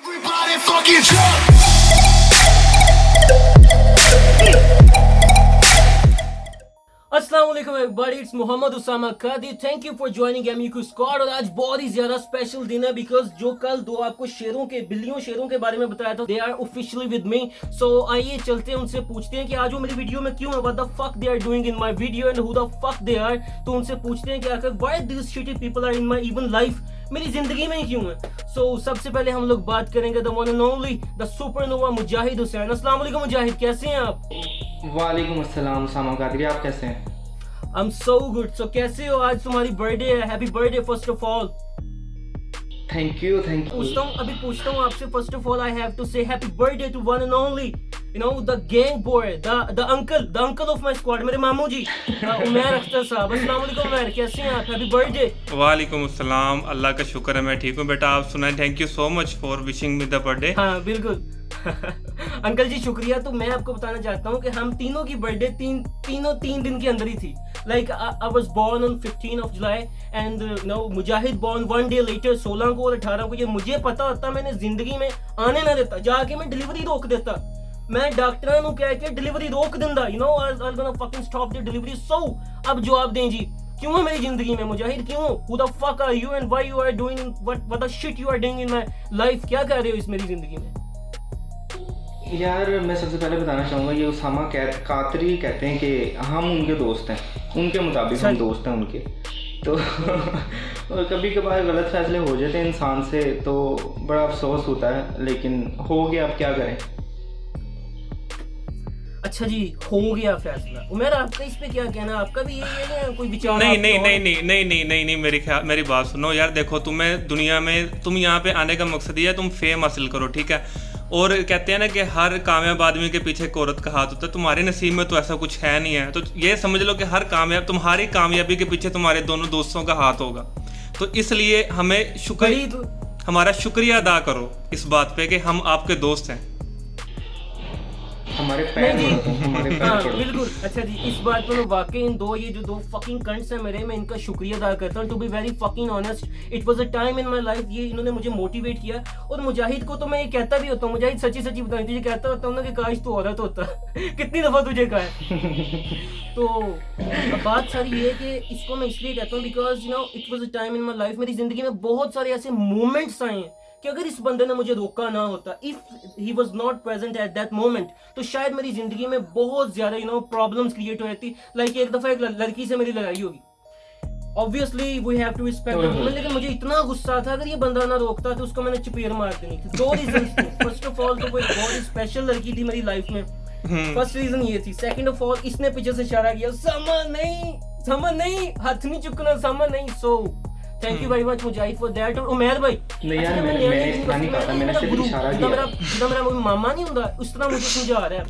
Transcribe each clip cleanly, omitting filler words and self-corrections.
Everybody fucking drunk. अस्सलाम वालेकुम everybody, it's Mohammad Usama Qadi. Thank you for joining MU squad. और आज बहुत ही ज्यादा स्पेशल दिन है बिकॉज जो कल दो आपको बिलियों शेरों के बारे में बताया था, they are officially with me. So आइए चलते हैं, उनसे पूछते हैं कि आज वो मेरी वीडियो में क्यों है, what the fuck they are doing in my video and who the fuck they are. तो उनसे पूछते हैं कि आखिर why this shitty people are in my even life, मेरी जिंदगी में ही क्यों है। सो सबसे पहले हम लोग बात करेंगे the one and only the supernova Mujahid Hussain. अस्सलाम वालेकुम मुजाहिद, कैसे हैं आप? वालेकुम अस्सलाम उसामा कादरी, आप कैसे हैं? आई एम सो गुड। सो कैसे हो? आज तुम्हारी बर्थडे है, happy birthday first of all. Thank you पूछता हूँ आपसे, first of all I have to say happy birthday to one and only you know the gang boy, the uncle of my squad, मेरे मामू जी उमैर अख्तर साहब। अस्सलाम वालेकुम उमैर, कैसे हैं आप? Happy birthday. वालेकुम अस्सलाम, अल्लाह का शुक्र है मैं ठीक हूँ बेटा, आप सुनाएं। Thank you so much for wishing me the birthday. हाँ बिल्कुल अंकल जी शुक्रिया। तो मैं आपको बताना चाहता हूँ कि हम तीनों की बर्थडे तीन दिन के अंदर ही थी। Like I was born on 15 of July and no Mujahid born one day later 16 को और 18 को। ये मुझे पता होता मैंने जिंदगी में आने ना देता, जाके मैं डिलीवरी रोक देता। मैं डॉक्टर नु कह के डिलीवरी रोक दिंदा, you know I am gonna fucking stop the delivery. So अब जवाब दें जी, क्यों है मेरी जिंदगी में मुजाहिद, क्यों? Who the fuck are you and why you are doing what the shit you are doing in my life? क्या कर रहे हो इस मेरी जिंदगी में? यार मैं सबसे पहले बताना चाहूँगा, ये उसामा कादरी कहते हैं कि हम उनके दोस्त हैं, उनके मुताबिक हम दोस्त हैं उनके। तो और कभी कभार गलत फैसले हो जाते हैं इंसान से तो बड़ा अफसोस होता है, लेकिन हो गया, अब क्या करें। अच्छा जी, हो गया फैसला। उमर आपका इस पे क्या कहना? आपका भी यही है कोई विचार? नहीं, मेरी बात सुनो यार। देखो, तुम्हें दुनिया में तुम यहाँ पे आने का मकसद ये है तुम फेम हासिल करो, ठीक है। और कहते हैं ना कि हर कामयाब आदमी के पीछे एक औरत का हाथ होता है। तुम्हारे नसीब में तो ऐसा कुछ है नहीं है, तो ये समझ लो कि तुम्हारी कामयाबी के पीछे तुम्हारे दोनों दोस्तों का हाथ होगा। तो इसलिए हमें हमारा शुक्रिया अदा करो इस बात पे कि हम आपके दोस्त हैं। हमारे पैर बिल्कुल। अच्छा जी, इस बात पर मैं वाकई इन ये जो दो फकिंग कंट्स हैं मेरे, मैं इनका शुक्रिया अदा करता हूँ। To be very fucking honest, it was a time in my life, ये इन्होंने मुझे मोटिवेट किया। और मुजाहिद को तो मैं ये कहता भी होता हूँ, मुजाहिद सच्ची बताई तुझे कहता होता हूँ ना कि काश तू औरत होता कितनी दफा तुझे कहा है। तो बात सारी ये है कि इसको मैं इसलिए कहता हूँ because you know it was a time in my life, मेरी जिंदगी में बहुत सारे ऐसे मोमेंट्स आए हैं कि अगर इस बंदे ने मुझे रोका ना होता, if he was not present at that moment, तो शायद मेरी जिंदगी में बहुत ज्यादा यू नो प्रॉब्लम्स क्रिएट हो जाती। लाइक एक दफा एक लड़की से मेरी लड़ाई होगी, obviously we have to respect the woman, लेकिन मुझे इतना गुस्सा था अगर ये बंदा ना रोकता तो उसको मैंने चपेट मार देनी थी। दो रीजंस थे। फर्स्ट ऑफ ऑल तो कोई बहुत स्पेशल लड़की थी मेरी लाइफ में, फर्स्ट रीजन ये थी। सेकंड ऑफ ऑल इसने पीछे से इशारा किया, समझ नहीं, हाथ नहीं चुकना, समझ नहीं। So thank you very much Mujahid for that. और उमैर भाई, नहीं यार मैंने इतना नहीं कहा था, मैंने सिर्फ इशारा किया। मेरा मामा नहीं होता उस तरह मुझे समझा रहा है,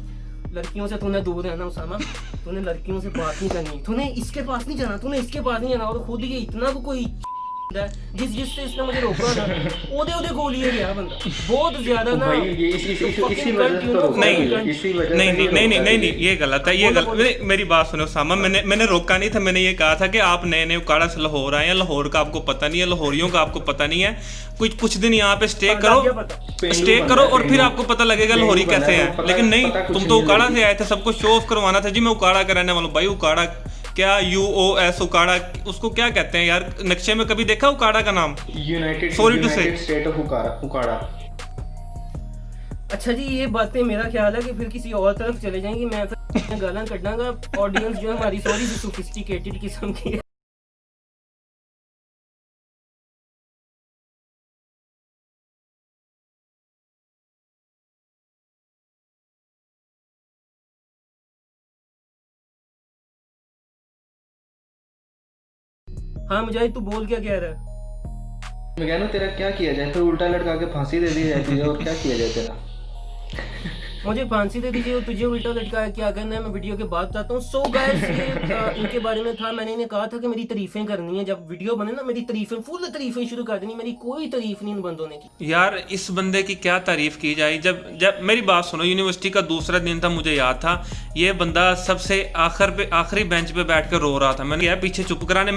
लड़कियों से तूने दूर रहना उसामा, तूने लड़कियों से बात नहीं करनी, तूने इसके पास नहीं जाना, तूने इसके पास नहीं जाना। और खुद ये इतना कोई जिससे इसने मुझे रोका ना, ओदे गोली गया बंदा बहुत ज्यादा ना। नहीं, ये गलत है, ये गलत। मेरी बात सुनो सामा, मैंने रोका नहीं था। मैंने ये कहा था कि आप नए उकाड़ा से लाहौर आए हैं, लाहौर का आपको पता नहीं है, लाहौरियों का आपको पता नहीं है। कुछ दिन यहाँ पे स्टे करो और फिर आपको पता लगेगा लाहौरी कैसे हैं। लेकिन नहीं, तुम तो उकाड़ा से आए थे, सबको शो ऑफ करवाना था जी मैं उकाड़ा का रहने वाला हूँ। भाई उकाड़ा क्या, UOS उकाड़ा, उसको क्या कहते हैं यार? नक्शे में कभी देखा उकाड़ा का नाम? यूनाइटेड स्टेट ऑफ उकाड़ा। अच्छा जी, ये बातें मेरा ख्याल है कि फिर किसी और तरफ चले जाएंगी, मैं फिर गाना कटनागा। ऑडियंस जो है हमारी थोड़ी सी सोफिस्टिकेटेड किस्म की है। हाँ मुजाहिद, तू बोल क्या कह रहा है? मैं कह रहा हूँ तेरा क्या किया जाए, फिर उल्टा लटका के फांसी दे दी जाती है, और क्या किया जाए तेरा? मुझे फांसी दे दीजिए और तुझे उल्टा लटकाया, क्या करना है मैं वीडियो के बाद बताता हूँ। सो गाइस, इनके बारे में था, मैंने इन्हें कहा था कि मेरी तारीफें करनी है, जब वीडियो बने ना मेरी फुल तारीफें शुरू कर देनी, मेरी कोई तारीफ नहीं इन बंदों ने की। यार इस बंदे की क्या तारीफ की जाए। जब मेरी बात सुनो, यूनिवर्सिटी का दूसरा दिन था, मुझे याद था ये बंदा सबसे आखिरी बेंच पे बैठ कर रो रहा था। मैंने कहा पीछे चुप कराने,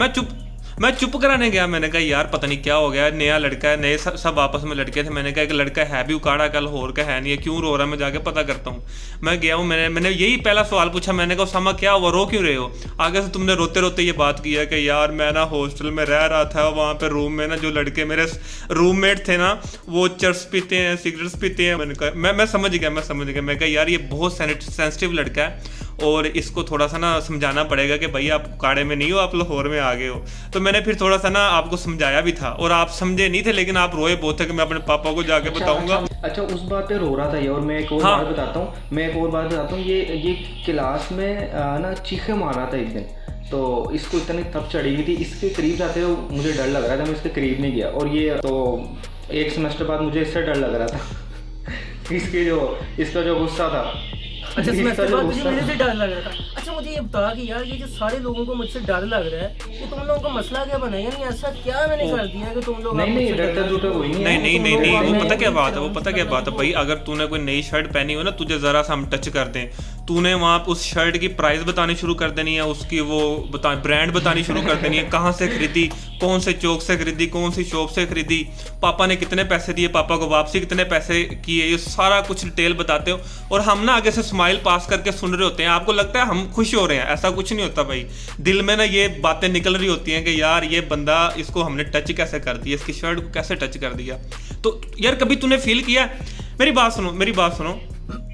मैं चुप कराने गया, मैंने कहा यार पता नहीं क्या हो गया, नया लड़का है, नए सब आपस में लड़के थे, मैंने कहा एक लड़का है भी उकाड़ा का, लाहौर का है नहीं है, क्यों रो रहा है, मैं जाके पता करता हूँ। मैं गया हूँ, मैंने यही पहला सवाल पूछा, मैंने कहा उसामा क्या हुआ, रो क्यों रहे हो? आगे से तुमने रोते रोते ये बात की है कि यार मैं ना हॉस्टल में रह रहा था, वहाँ पे रूम में ना जो लड़के मेरे रूममेट थे ना वो चर्स पीते हैं, सिगरेट्स पीते हैं। मैंने कहा मैं समझ गया। मैं कहा यार ये बहुत सेंसिटिव लड़का है और इसको थोड़ा सा ना समझाना पड़ेगा कि भाई आप उकाड़े में नहीं हो, आप लाहौर में आ गए हो। तो मैंने फिर थोड़ा सा ना आपको समझाया भी था और आप समझे नहीं थे, लेकिन आप रोए बहुत थे कि मैं अपने पापा को जाके बताऊंगा। अच्छा उस बात पे रो रहा था ये। और मैं एक और बात बताता हूँ, ये क्लास में ना चीखे मार रहा था एक दिन, तो इसको इतनी तप चढ़ी हुई थी, इसके करीब जाते हुए मुझे डर लग रहा था, मैं इसके करीब नहीं गया। और ये तो एक सेमेस्टर बाद मुझे इससे डर लग रहा था इसका जो गुस्सा था। अच्छा सेमेस्टर बाद मुझे मेरे से डर लग रहा था। अच्छा मुझे ये बता कि यार ये जो सारे लोगों को मुझसे डर लग रहा है, ये तुम लोगों का मसला क्या बना? यानी ऐसा क्या मैंने कर दिया कि तुम लोग नहीं डरता झूठा कोई नहीं। वो पता क्या बात है भाई, अगर तूने कोई नई शर्ट पहनी हो ना, तुझे जरा सा हम टच कर दें, तूने वहाँ उस शर्ट की प्राइस बतानी शुरू कर देनी है, उसकी वो ब्रांड बतानी शुरू कर देनी है, कहाँ से खरीदी, कौन से चौक से खरीदी, कौन सी शॉप से खरीदी, पापा ने कितने पैसे दिए, पापा को वापसी कितने पैसे किए, ये सारा कुछ डिटेल बताते हो। और हम ना आगे से स्माइल पास करके सुन रहे होते हैं, आपको लगता है हम खुश हो रहे हैं, ऐसा कुछ नहीं होता भाई। दिल में ना ये बातें निकल रही होती हैं कि यार ये बंदा, इसको हमने टच कैसे कर दिया, इसकी शर्ट को कैसे टच कर दिया। तो यार कभी तूने फील किया? मेरी बात सुनो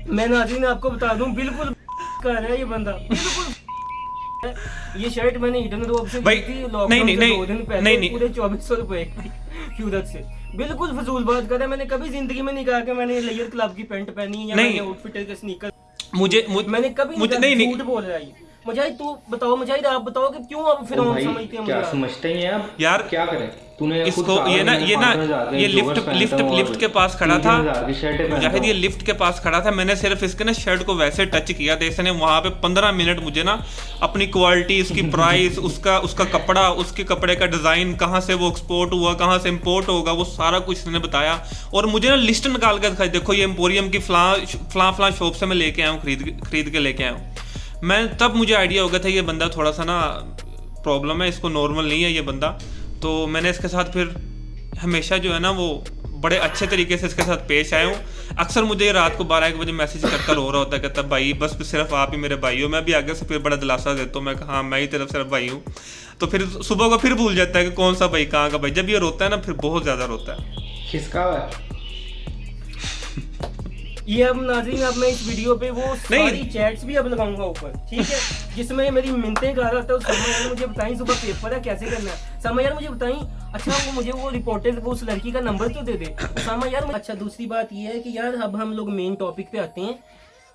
मैं नाज़रीन आपको बता दूं, बिल्कुल कर रहा है ये बंदा, बिल्कुल। ये शर्ट मैंने ईडन रोड से ली थी लॉकडाउन से 2 दिन पहले, पूरे 2400 रुपए की कीमत से। बिल्कुल फजूल बात कर रहा है। मैंने कभी जिंदगी में नहीं कहा कि मैंने लेयर क्लब की पैंट पहनी या मैंने आउटफिट के स्नीकर, मैंने कभी नहीं झूठ बोल रहा है। मुजाहिद तू बताओ, मुजाहिद आप बताओ कि क्यों आप फिर समझते हैं? क्या समझते हैं आप यार? क्या करें तूने इसको ये लिफ्ट के पास खड़ा था मुजाहिद, ये लिफ्ट के पास खड़ा था, मैंने सिर्फ इसके ना शर्ट को वैसे टच किया था, इसने वहाँ पे 15 मिनट मुझे ना अपनी क्वालिटी, उसकी प्राइस, उसका कपड़ा, उसके कपड़े का डिज़ाइन, कहाँ से वो एक्सपोर्ट हुआ, कहाँ से इम्पोर्ट होगा, वो सारा कुछ इसने बताया। और मुझे ना लिस्ट निकाल कर दिखाई, देखो ये एम्पोरियम की फलां शॉप से मैं लेके आया हूँ, खरीद के लेके आया हूँ मैं। तब मुझे आइडिया हो गया था ये बंदा थोड़ा सा ना प्रॉब्लम है, इसको नॉर्मल नहीं है ये बंदा। तो मैंने इसके साथ फिर हमेशा जो है ना वो बड़े अच्छे तरीके से इसके साथ पेश आया हूँ। अक्सर मुझे रात को 12-1 बजे मैसेज करता रो रहा होता है, कहता भाई बस सिर्फ आप ही मेरे भाई हो। मैं भी आगे से फिर बड़ा दिलासा देता हूँ, मैं कहा हाँ मैं ही तेरा सिर्फ भाई हूँ। तो फिर सुबह को फिर भूल जाता है कि कौन सा भाई कहाँ का भाई। जब ये रोता है ना फिर बहुत ज़्यादा रोता है। खिसका है ये अब नाज़रीन, अब मैं इस वीडियो पे वो सारी चैट्स भी अब लगाऊंगा ऊपर, ठीक है, जिसमें मेरी मिन्नतें गा रहा था। समा यार मुझे बताई सुबह पेपर है कैसे करना है, समा यार मुझे बताई। अच्छा वो मुझे वो रिपोर्टर वो उस लड़की का नंबर तो दे दे समा यार। अच्छा दूसरी बात ये है कि यार अब हम लोग मेन टॉपिक पे आते हैं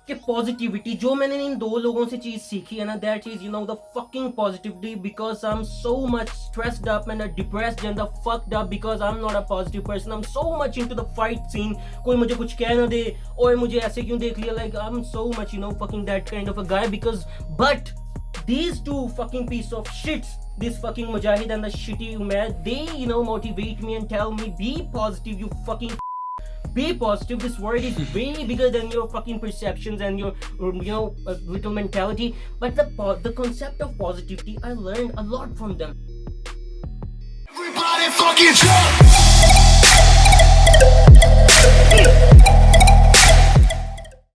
कि पॉजिटिविटी। जो मैंने इन 2 लोगों से चीज सीखी है ना, that is you know the fucking positivity, because I am so much stressed up and depressed and fucked up because I am not a positive person. I am so much into the fight scene. कोई मुझे कुछ कह ना दे और मुझे ऐसे क्यों देख लिया, like I am so much you know fucking that kind of a guy. Because but these 2 fucking piece of shits, this fucking Mujahid and the shitty Umair, they you know motivate me and tell me be positive, you fucking be positive. This world is way bigger than your fucking perceptions and your you know little mentality. But the concept of positivity, I learned a lot from them. Everybody fucking jump!